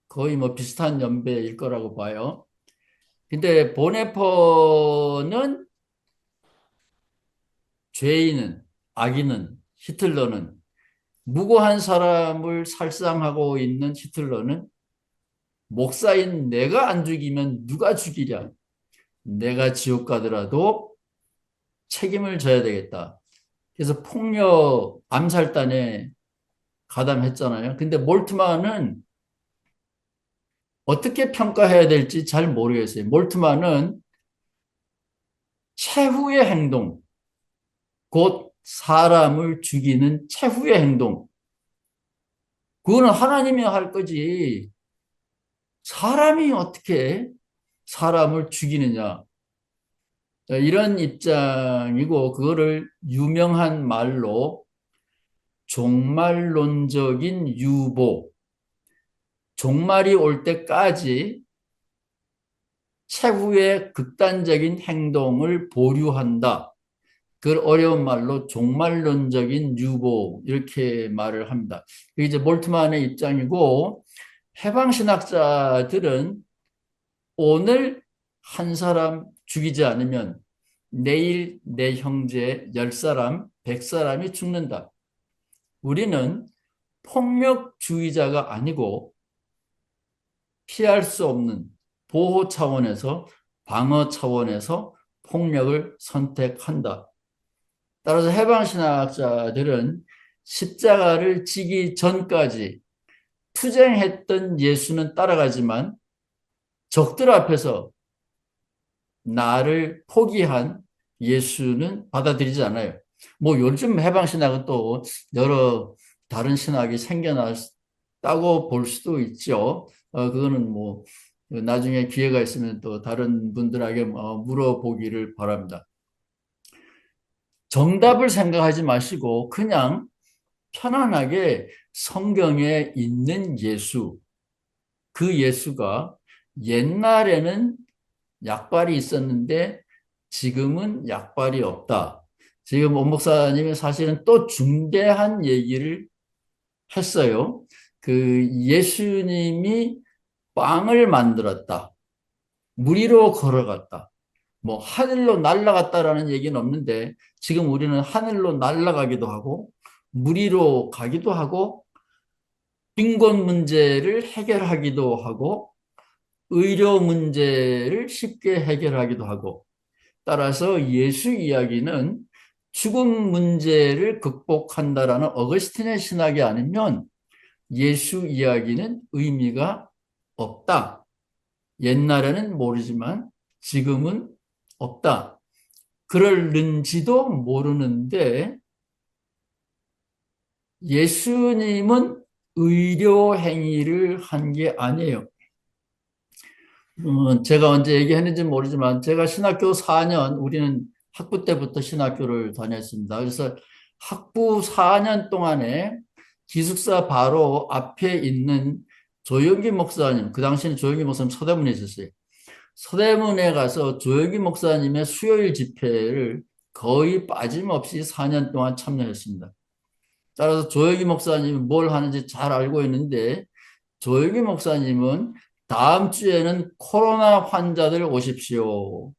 A: 거의 뭐 비슷한 연배일 거라고 봐요. 근데 보네퍼는 죄인은, 악인은, 히틀러는, 무고한 사람을 살상하고 있는 히틀러는 목사인 내가 안 죽이면 누가 죽이랴. 내가 지옥 가더라도 책임을 져야 되겠다. 그래서 폭력 암살단에 가담했잖아요. 근데 몰트만은 어떻게 평가해야 될지 잘 모르겠어요. 몰트만은 최후의 행동, 곧 사람을 죽이는 최후의 행동, 그거는 하나님이 할 거지 사람이 어떻게 사람을 죽이느냐, 이런 입장이고, 그거를 유명한 말로 종말론적인 유보, 종말이 올 때까지 최후의 극단적인 행동을 보류한다. 그걸 어려운 말로 종말론적인 유보, 이렇게 말을 합니다. 그게 이제 몰트만의 입장이고, 해방신학자들은 오늘 한 사람 죽이지 않으면 내일 내 형제 10사람, 100사람이 죽는다. 우리는 폭력주의자가 아니고 피할 수 없는 보호 차원에서, 방어 차원에서 폭력을 선택한다. 따라서 해방신학자들은 십자가를 지기 전까지 투쟁했던 예수는 따라가지만 적들 앞에서 나를 포기한 예수는 받아들이지 않아요. 뭐 요즘 해방신학은 또 여러 다른 신학이 생겨났다고 볼 수도 있죠. 그거는 뭐 나중에 기회가 있으면 또 다른 분들에게 물어보기를 바랍니다. 정답을 생각하지 마시고 그냥 편안하게 성경에 있는 예수, 그 예수가 옛날에는 약발이 있었는데 지금은 약발이 없다. 지금 온 목사님이 사실은 또 중대한 얘기를 했어요. 그 예수님이 빵을 만들었다. 물 위로 걸어갔다. 뭐 하늘로 날아갔다라는 얘기는 없는데 지금 우리는 하늘로 날아가기도 하고 물 위로 가기도 하고 빈곤 문제를 해결하기도 하고 의료 문제를 쉽게 해결하기도 하고 따라서 예수 이야기는 죽음 문제를 극복한다라는 어거스틴의 신학이 아니면 예수 이야기는 의미가 없다. 옛날에는 모르지만 지금은 없다. 그럴는지도 모르는데 예수님은 의료 행위를 한 게 아니에요. 제가 언제 얘기했는지 모르지만 제가 신학교 4년, 우리는 학부 때부터 신학교를 다녔습니다. 그래서 학부 4년 동안에 기숙사 바로 앞에 있는 조영기 목사님, 그 당시에는 조영기 목사님 서대문에 있었어요. 서대문에 가서 조영기 목사님의 수요일 집회를 거의 빠짐없이 4년 동안 참여했습니다. 따라서 조영기 목사님이 뭘 하는지 잘 알고 있는데 조영기 목사님은 다음 주에는 코로나 환자들 오십시오.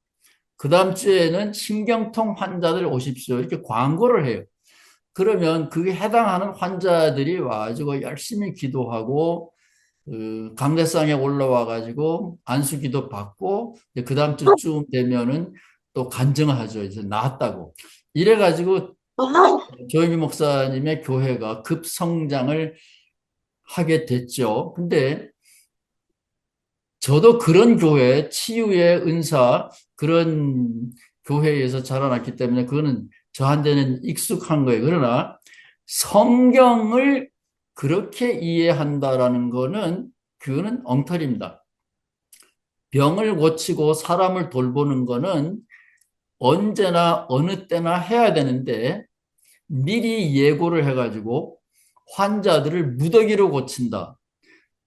A: 그 다음 주에는 신경통 환자들 오십시오. 이렇게 광고를 해요. 그러면 그게 해당하는 환자들이 와가지고 열심히 기도하고 강대상에 올라와 가지고 안수기도 받고 그 다음 주쯤 되면은 또 간증하죠. 이제 나았다고. 이래 가지고 조영기 목사님의 교회가 급성장을 하게 됐죠. 근데 저도 그런 교회, 치유의 은사, 그런 교회에서 자라났기 때문에 그거는 저한테는 익숙한 거예요. 그러나 성경을 그렇게 이해한다라는 거는 그거는 엉터리입니다. 병을 고치고 사람을 돌보는 거는 언제나 어느 때나 해야 되는데 미리 예고를 해가지고 환자들을 무더기로 고친다.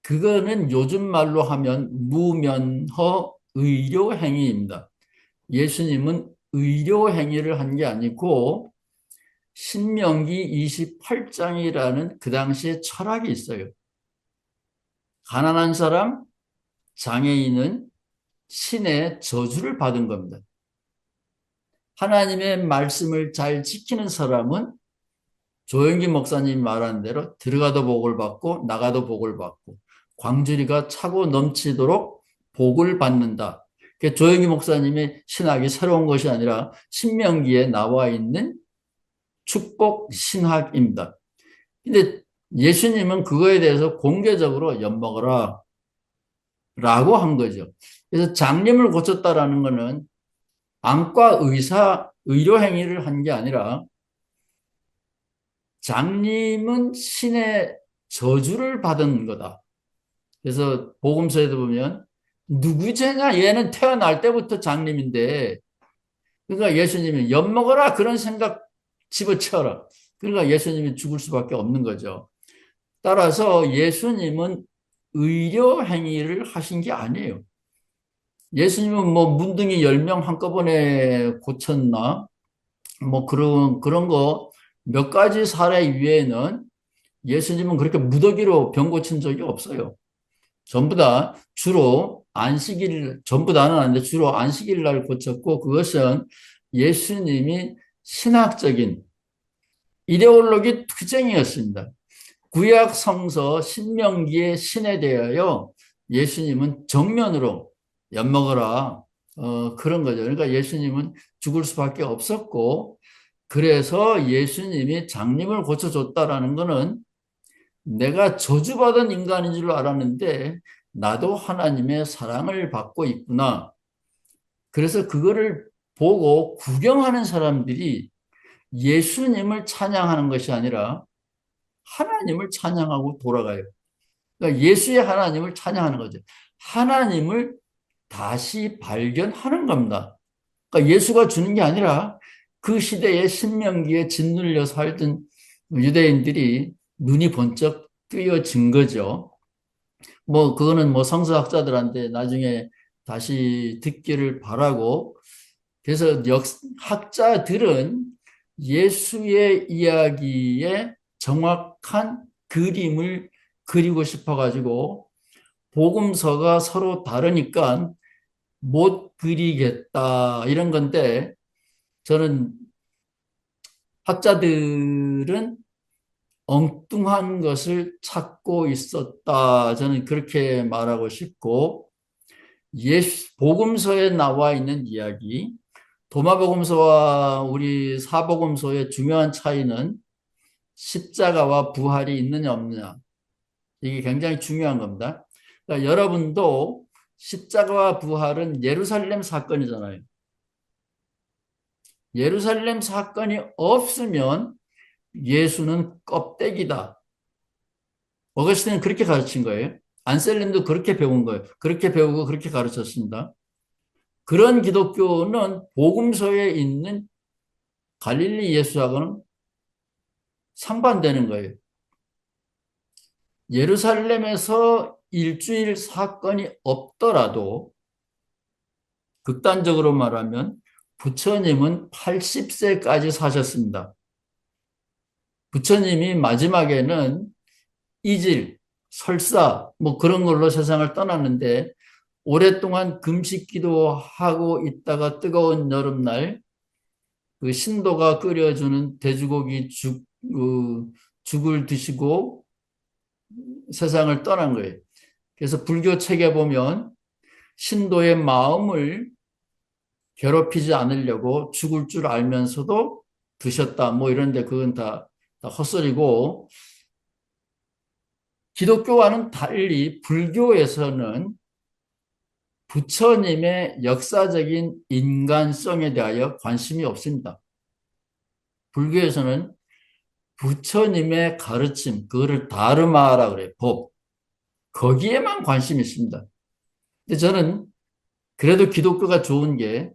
A: 그거는 요즘 말로 하면 무면허 의료 행위입니다. 예수님은 의료 행위를 한 게 아니고 신명기 28장이라는 그 당시에 철학이 있어요. 가난한 사람, 장애인은 신의 저주를 받은 겁니다. 하나님의 말씀을 잘 지키는 사람은 조영기 목사님 말한 대로 들어가도 복을 받고 나가도 복을 받고 광주리가 차고 넘치도록 복을 받는다. 조영기 목사님의 신학이 새로운 것이 아니라 신명기에 나와 있는 축복 신학입니다. 근데 예수님은 그거에 대해서 공개적으로 엿먹어라 라고 한 거죠. 그래서 장님을 고쳤다라는 것은 안과 의사 의료 행위를 한 게 아니라 장님은 신의 저주를 받은 거다. 그래서 복음서에도 보면 누구 죄냐? 얘는 태어날 때부터 장님인데 그러니까 예수님이 엿먹어라 그런 생각 집어쳐라. 그러니까 예수님이 죽을 수밖에 없는 거죠. 따라서 예수님은 의료 행위를 하신 게 아니에요. 예수님은 뭐 문둥이 10명 한꺼번에 고쳤나? 뭐 그런 거 몇 가지 사례 이외에는 예수님은 그렇게 무더기로 병 고친 적이 없어요. 전부 다 주로 안식일, 전부 다는 아닌데 주로 안식일 날 고쳤고 그것은 예수님이 신학적인 이데올로기 투쟁이었습니다. 구약 성서 신명기의 신에 대하여 예수님은 정면으로 엿먹어라. 그런 거죠. 그러니까 예수님은 죽을 수밖에 없었고 그래서 예수님이 장님을 고쳐줬다라는 것은 내가 저주받은 인간인 줄 알았는데 나도 하나님의 사랑을 받고 있구나. 그래서 그거를 보고 구경하는 사람들이 예수님을 찬양하는 것이 아니라 하나님을 찬양하고 돌아가요. 그러니까 예수의 하나님을 찬양하는 거죠. 하나님을 다시 발견하는 겁니다. 그러니까 예수가 주는 게 아니라 그 시대의 신명기에 짓눌려 살던 유대인들이 눈이 번쩍 뜨여진 거죠. 뭐 그거는 뭐 성서학자들한테 나중에 다시 듣기를 바라고 그래서 학자들은 예수의 이야기에 정확한 그림을 그리고 싶어가지고 복음서가 서로 다르니까 못 그리겠다 이런 건데 저는 학자들은 엉뚱한 것을 찾고 있었다. 저는 그렇게 말하고 싶고 복음서에 나와 있는 이야기, 도마복음서와 우리 사복음서의 중요한 차이는 십자가와 부활이 있느냐 없느냐. 이게 굉장히 중요한 겁니다. 그러니까 여러분도 십자가와 부활은 예루살렘 사건이잖아요. 예루살렘 사건이 없으면 예수는 껍데기다. 어거스틴은 그렇게 가르친 거예요. 안셀림도 그렇게 배운 거예요. 그렇게 배우고 그렇게 가르쳤습니다. 그런 기독교는 복음서에 있는 갈릴리 예수하고는 상반되는 거예요. 예루살렘에서 일주일 사건이 없더라도 극단적으로 말하면 부처님은 80세까지 사셨습니다. 부처님이 마지막에는 이질, 설사 뭐 그런 걸로 세상을 떠났는데 오랫동안 금식 기도하고 있다가 뜨거운 여름날 그 신도가 끓여주는 돼지고기 죽을 드시고 세상을 떠난 거예요. 그래서 불교 책에 보면 신도의 마음을 괴롭히지 않으려고 죽을 줄 알면서도 드셨다. 뭐 이런데 그건 다 헛소리고 기독교와는 달리 불교에서는 부처님의 역사적인 인간성에 대하여 관심이 없습니다. 불교에서는 부처님의 가르침, 그거를 다르마라 그래요. 법. 거기에만 관심이 있습니다. 근데 저는 그래도 기독교가 좋은 게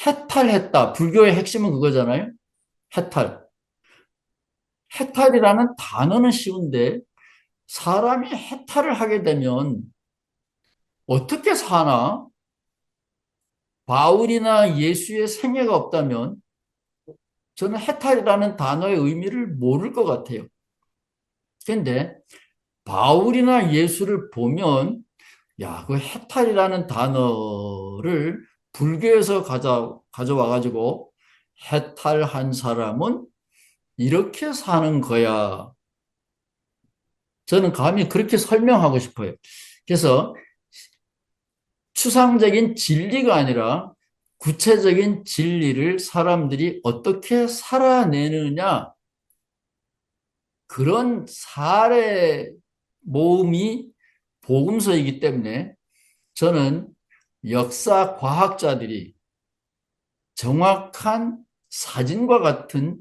A: 해탈했다. 불교의 핵심은 그거잖아요. 해탈. 해탈이라는 단어는 쉬운데 사람이 해탈을 하게 되면 어떻게 사나? 바울이나 예수의 생애가 없다면 저는 해탈이라는 단어의 의미를 모를 것 같아요. 그런데 바울이나 예수를 보면 야, 그 해탈이라는 단어를 불교에서 가져와 가지고 해탈한 사람은 이렇게 사는 거야. 저는 감히 그렇게 설명하고 싶어요. 그래서 추상적인 진리가 아니라 구체적인 진리를 사람들이 어떻게 살아내느냐, 그런 사례 모음이 복음서이기 때문에 저는 역사 과학자들이 정확한 사진과 같은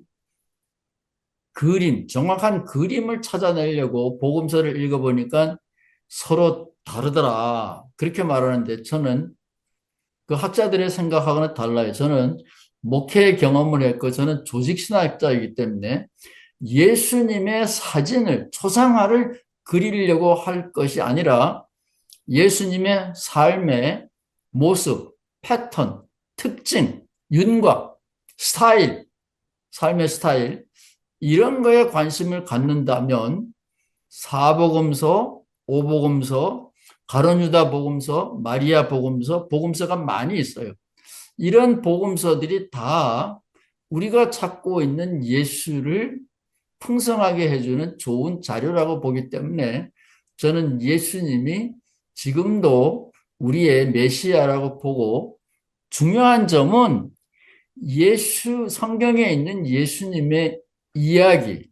A: 정확한 그림을 찾아내려고 복음서를 읽어보니까 서로 다르더라. 그렇게 말하는데 저는 그 학자들의 생각하고는 달라요. 저는 목회 경험을 했고 저는 조직신학자이기 때문에 예수님의 사진을, 초상화를 그리려고 할 것이 아니라 예수님의 삶의 모습, 패턴, 특징, 윤곽, 스타일, 삶의 스타일, 이런 거에 관심을 갖는다면 사복음서, 오복음서, 가룟유다 복음서, 마리아 복음서, 복음서가 많이 있어요. 이런 복음서들이 다 우리가 찾고 있는 예수를 풍성하게 해주는 좋은 자료라고 보기 때문에 저는 예수님이 지금도 우리의 메시아라고 보고 중요한 점은 성경에 있는 예수님의 이야기,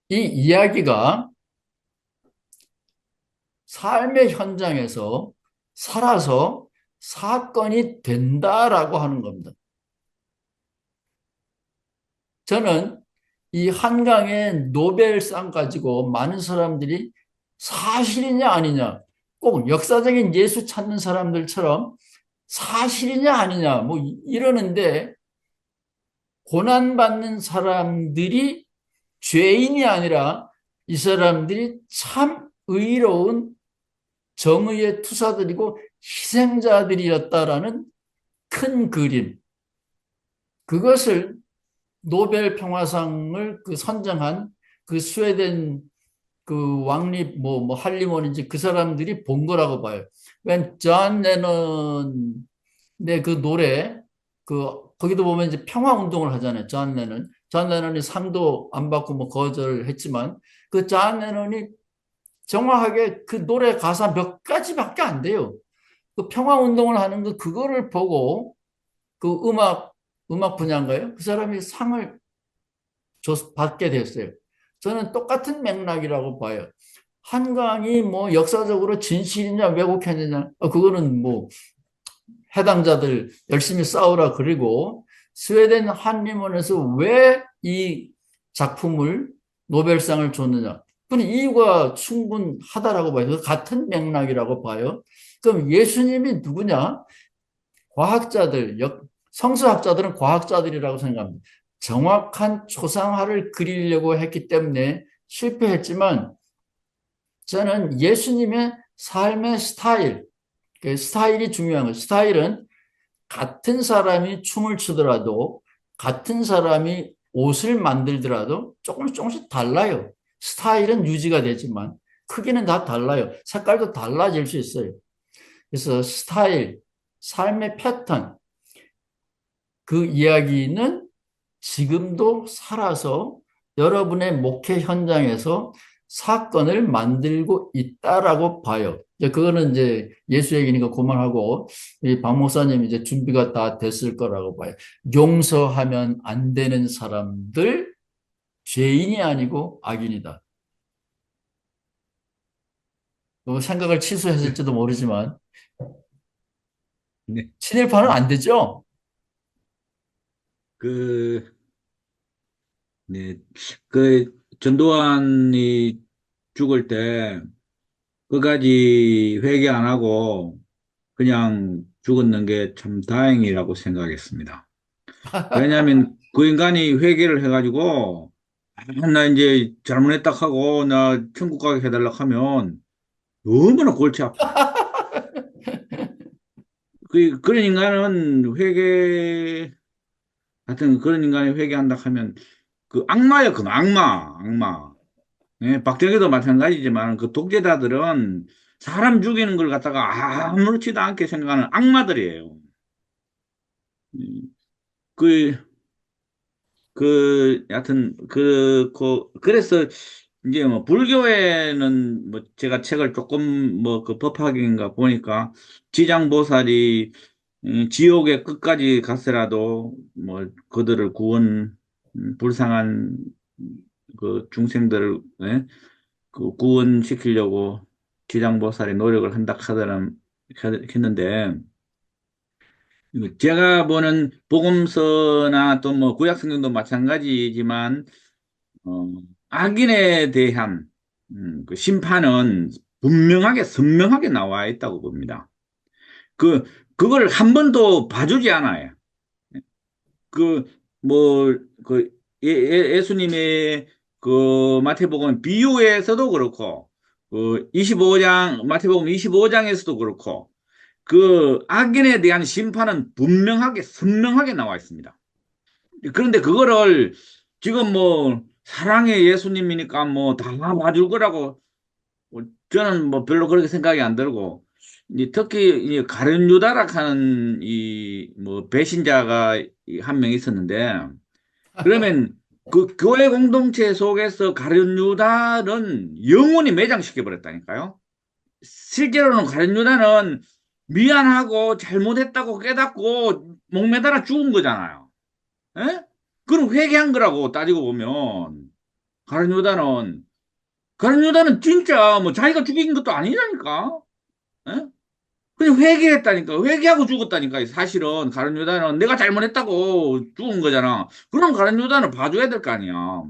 A: 이 이야기가 삶의 현장에서 살아서 사건이 된다라고 하는 겁니다. 저는 이 한강의 노벨상 가지고 많은 사람들이 사실이냐 아니냐, 꼭 역사적인 예수 찾는 사람들처럼 사실이냐 아니냐 뭐 이러는데 고난받는 사람들이 죄인이 아니라 이 사람들이 참 의로운 정의의 투사들이고 희생자들이었다라는 큰 그림. 그것을 노벨 평화상을 그 선정한 그 스웨덴 그 왕립 뭐 할리몬인지 그 사람들이 본 거라고 봐요. 왜존 레넌의 그 노래 그 거기도 보면 이제 평화 운동을 하잖아요. 존 레넌이 상도 안 받고 뭐 거절했지만 그 존 레넌이 정확하게 그 노래 가사 몇 가지밖에 안 돼요. 그 평화 운동을 하는 거 그거를 보고 그 음악 분야인가요? 그 사람이 상을 받게 됐어요. 저는 똑같은 맥락이라고 봐요. 한강이 뭐 역사적으로 진실이냐 왜곡했느냐 그거는 뭐 해당자들 열심히 싸우라 그리고 스웨덴 한림원에서 왜 이 작품을 노벨상을 줬느냐 그건 이유가 충분하다라고 봐요. 같은 맥락이라고 봐요. 그럼 예수님이 누구냐? 과학자들, 성서학자들은 과학자들이라고 생각합니다. 정확한 초상화를 그리려고 했기 때문에 실패했지만 저는 예수님의 삶의 스타일, 그 스타일이 중요한 거예요. 스타일은 같은 사람이 춤을 추더라도 같은 사람이 옷을 만들더라도 조금씩 달라요. 스타일은 유지가 되지만 크기는 다 달라요. 색깔도 달라질 수 있어요. 그래서 스타일, 삶의 패턴, 그 이야기는 지금도 살아서 여러분의 목회 현장에서 사건을 만들고 있다라고 봐요. 이제 그거는 이제 예수 얘기니까 그만하고 이 박 목사님 이제 준비가 다 됐을 거라고 봐요. 용서하면 안 되는 사람들 죄인이 아니고 악인이다. 뭐 생각을 취소했을지도 모르지만
C: 네.
A: 친일파는 안 되죠.
C: 그, 네. 전두환이 죽을 때 끝까지 회개 안 하고 그냥 죽었는 게 참 다행이라고 생각했습니다. 왜냐하면 그 인간이 회개를 해가지고, 나 이제 잘못했다 하고, 나 천국 가게 해달라 하면 얼마나 골치 아파. 그런 인간은 하여튼 그런 인간이 회개한다 하면 그 악마야, 그 악마. 예, 박정희도 마찬가지지만 그 독재자들은 사람 죽이는 걸 갖다가 아무렇지도 않게 생각하는 악마들이에요. 음, 그, 여하튼, 그래서 이제 뭐 불교에는 뭐 제가 책을 조금 뭐 그 법학인가 보니까 지장보살이 지옥의 끝까지 갔으라도 뭐 그들을 불쌍한 그 중생들을 예? 그 구원시키려고 지장보살이 노력을 한다 했는데 제가 보는 복음서나 또 뭐 구약성경도 마찬가지지만 어, 악인에 대한 그 심판은 분명하게 선명하게 나와 있다고 봅니다. 그 그걸 한 번도 봐주지 않아요. 그 뭐 그 예수님의 그 마태복음 비유에서도 그렇고 그 25장 마태복음 25장에서도 그렇고 그 악인에 대한 심판은 분명하게 선명하게 나와 있습니다. 그런데 그거를 지금 뭐 사랑의 예수님이니까 뭐 다 봐줄 거라고 저는 뭐 별로 그렇게 생각이 안 들고 특히 이 가룟 유다라 하는 이 뭐 배신자가 한 명 있었는데 그러면 그 교회 공동체 속에서 가룟 유다는 영원히 매장시켜 버렸다니까요. 실제로는 가룟 유다는 미안하고 잘못했다고 깨닫고 목매달아 죽은 거잖아요. 에? 그럼 회개한 거라고 따지고 보면 가룟 유다는 진짜 뭐 자기가 죽인 것도 아니라니까. 에? 그냥 회개했다니까. 회개하고 죽었다니까. 사실은 가룟 유다는 내가 잘못했다고 죽은 거잖아. 그럼 가룟 유다는 봐줘야 될 거 아니야.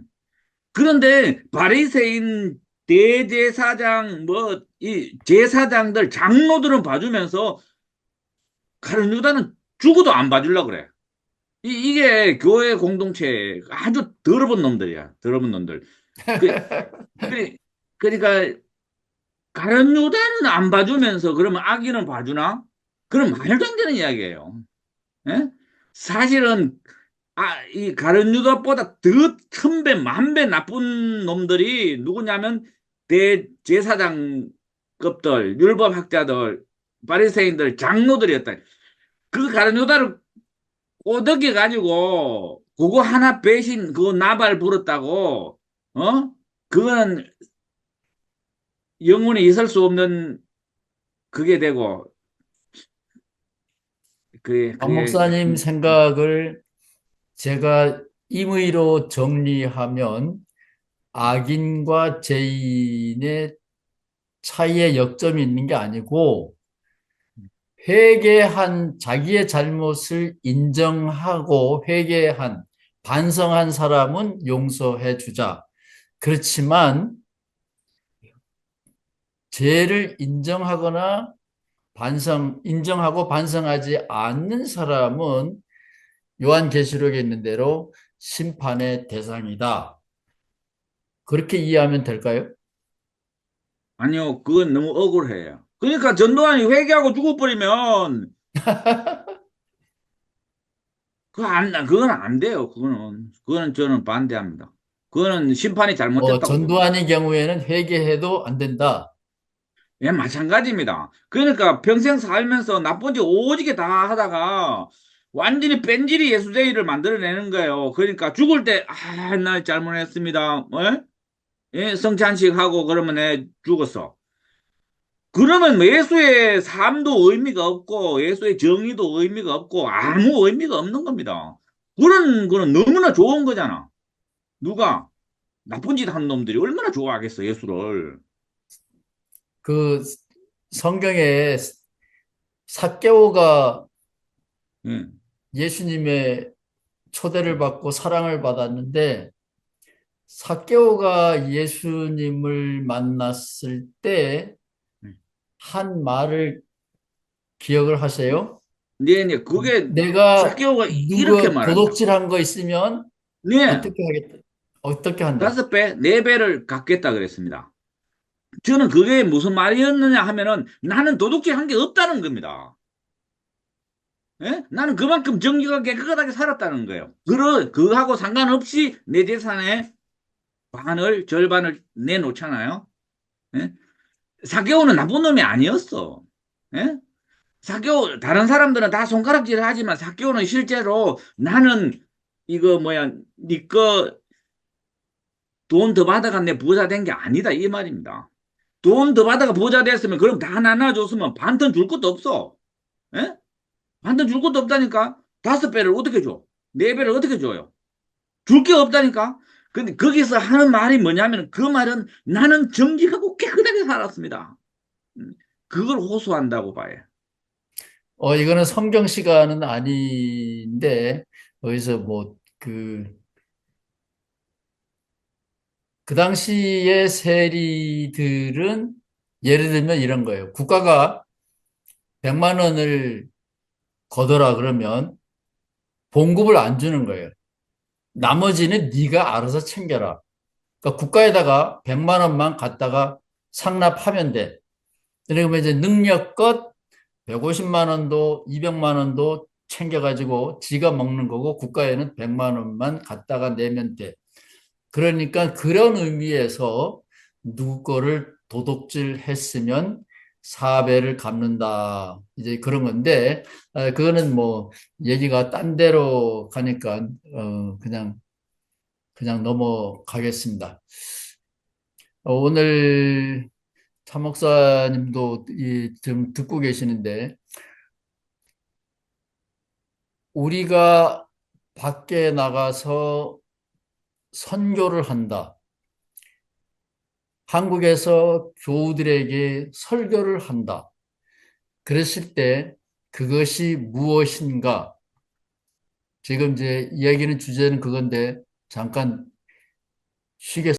C: 그런데 바리새인 대제사장 뭐 이 제사장들 장로들은 봐주면서 가룟 유다는 죽어도 안 봐주려 그래. 이게 교회 공동체 아주 더러운 놈들이야. 더러운 놈들. 그, 그, 그러니까 가룟 유다는 안 봐주면서 그러면 아기는 봐주나? 그럼 말도 안 되는 이야기예요. 예? 사실은 이 가룟 유다보다 더 천 배, 만 배 나쁜 놈들이 누구냐면 대제사장급들, 율법학자들, 바리새인들, 장로들이었다. 그 가룟 유다를 꼬드겨 가지고 그거 하나 배신 그거 나발 부렸다고 어? 그거는 영원히 있을 수 없는 그게 되고
A: 박
C: 그게
A: 목사님 생각을 제가 임의로 정리하면 악인과 죄인의 차이에 역점이 있는 게 아니고 회개한 자기의 잘못을 인정하고 회개한 반성한 사람은 용서해 주자. 그렇지만 죄를 인정하거나 인정하고 반성하지 않는 사람은 요한계시록에 있는 대로 심판의 대상이다. 그렇게 이해하면 될까요?
C: 아니요 그건 너무 억울해요. 그러니까 전두환이 회개하고 죽어버리면 그건 안 돼요. 그거는 저는 반대합니다. 그거는 심판이 잘못됐다고 봅니다.
A: 전두환의 경우에는 회개해도 안 된다.
C: 예, 마찬가지입니다. 그러니까 평생 살면서 나쁜 짓 오지게 다 하다가 완전히 뺀질이 예수쟁이를 만들어내는 거예요. 그러니까 죽을 때, 나 잘못했습니다. 예, 성찬식 하고 그러면 죽었어. 그러면 뭐 예수의 삶도 의미가 없고 예수의 정의도 의미가 없고 아무 의미가 없는 겁니다. 그런 거는 너무나 좋은 거잖아. 누가 나쁜 짓 한 놈들이 얼마나 좋아하겠어, 예수를.
A: 그 성경에 삭개오가
C: 예.
A: 예수님의 초대를 받고 사랑을 받았는데 삭개오가 예수님을 만났을 때 한 말을 기억을 하세요?
C: 네, 네, 그게
A: 내가
C: 사개오가 이렇게
A: 누구
C: 말합니다.
A: 도둑질한 거 있으면
C: 네,
A: 어떻게 하겠다? 어떻게 한다?
C: 5배, 4배를 갚겠다 그랬습니다. 저는 그게 무슨 말이었느냐 하면은 나는 도둑질 한 게 없다는 겁니다. 예? 나는 그만큼 정직하게 깨끗하게 살았다는 거예요. 그하고 상관없이 내 재산의 절반을 내놓잖아요. 예? 사개오는 나쁜 놈이 아니었어. 예? 사개오, 다른 사람들은 다 손가락질을 하지만 사개오는 실제로 나는 이거 뭐야, 니꺼 돈 더 받아가 내 부자 된 게 아니다. 이 말입니다. 돈 더 받아가 부자 됐으면 그럼 다 나눠줬으면 반턴 줄 것도 없어. 예? 반턴 줄 것도 없다니까? 5배를 어떻게 줘? 4배를 어떻게 줘요? 줄 게 없다니까? 근데 거기서 하는 말이 뭐냐면 그 말은 나는 정직하고 깨끗하게 살았습니다. 음, 그걸 호소한다고 봐요.
A: 이거는 성경 시간은 아닌데 여기서 뭐 그 당시의 세리들은 예를 들면 이런 거예요. 국가가 100만 원을 거둬라 그러면 봉급을 안 주는 거예요. 나머지는 네가 알아서 챙겨라. 그러니까 국가에다가 100만 원만 갖다가 상납하면 돼. 그러면 이제 능력껏 150만 원도 200만 원도 챙겨가지고 지가 먹는 거고 국가에는 100만 원만 갖다가 내면 돼. 그러니까 그런 의미에서 누구 거를 도둑질 했으면 4배를 갚는다. 이제 그런 건데, 그거는 뭐 얘기가 딴 데로 가니까, 그냥 넘어가겠습니다. 오늘 차 목사님도 지금 듣고 계시는데, 우리가 밖에 나가서 선교를 한다. 한국에서 교우들에게 설교를 한다. 그랬을 때 그것이 무엇인가? 지금 이제 이야기는 주제는 그건데 잠깐 쉬겠습니다.